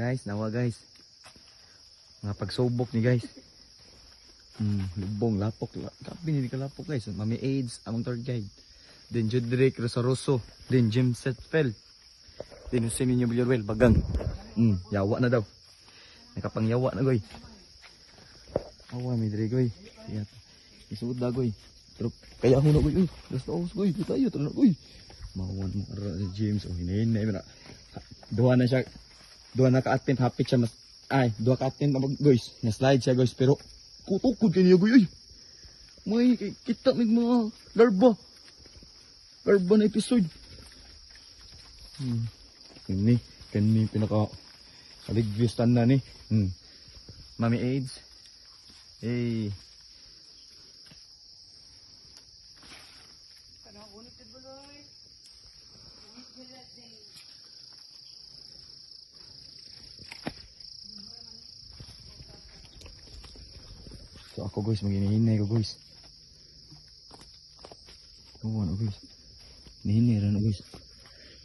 Guys, nawa guys. Mga pagsubok ni guys. Lubong, lapok. Kapi hindi ka lapok guys. Mami AIDS, among tour guide. Then Judrick Rosaroso. Then Jim Setfeld. Then Jose Minyo Villarreal, bagang. Yawa na daw. Nakapangyawa na goy. Awa, may dre goy. Isuod na goy. Pero kaya ako na goy. Basta ako goy. Kita tayo, tala na goy. Mawan mo James. Oh, hinahinay mo na. Duha na siya. Duha na ka-attempt, hapit siya mas... Ay, duha ka-attempt na guys. Na-slide siya guys, pero... Kutukod ka niya guys. May kita may mga larva. Larva na episode. Kani pinaka... Kaligvistan na ni. Mami AIDS. Hey. So ako guys, mag-hinihinay ko guys. Ano guys. Hinihinay rin guys.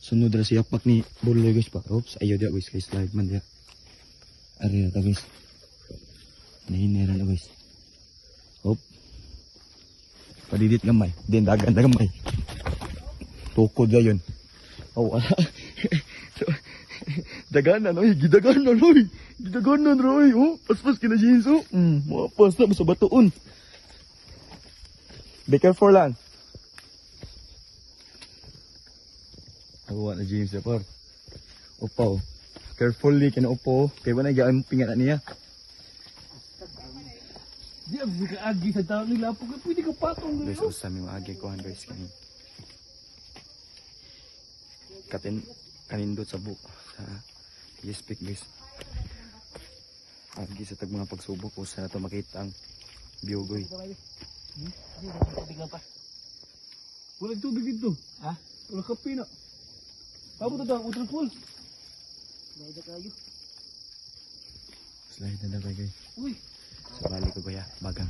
Sunod na si apak ni Buloy guys pa. Oops, ayaw dia guys. Kay slide man dia. Ari na ta guys. Hinihinay rin guys. Oop. Padidit gamay. Then dagan na gamay. Tukod na yun. Oh, wala. Daganan oy, gidaganan oy. Gidaganan oy. Oh, paspas kina jeans oh. Mapas na sa batuon. Be careful lang. Awa na James par. Upaw. Carefully kina upo. Kay wala gyud pinga na niya. Di ang agi sa tao nila po pwede ka patong Guys, usa mi maagi ko guys kani. Kanindot sa buko sa speak guys. Agi sa tag mga pagsubok ko sa nato makita ang biogoy. Walang tubig dito. Ha? Wala kape na. Tapos ito ang waterfall. Slide kayo. Slide na daw guys. Uy. Sa bali ko kuya, bagang.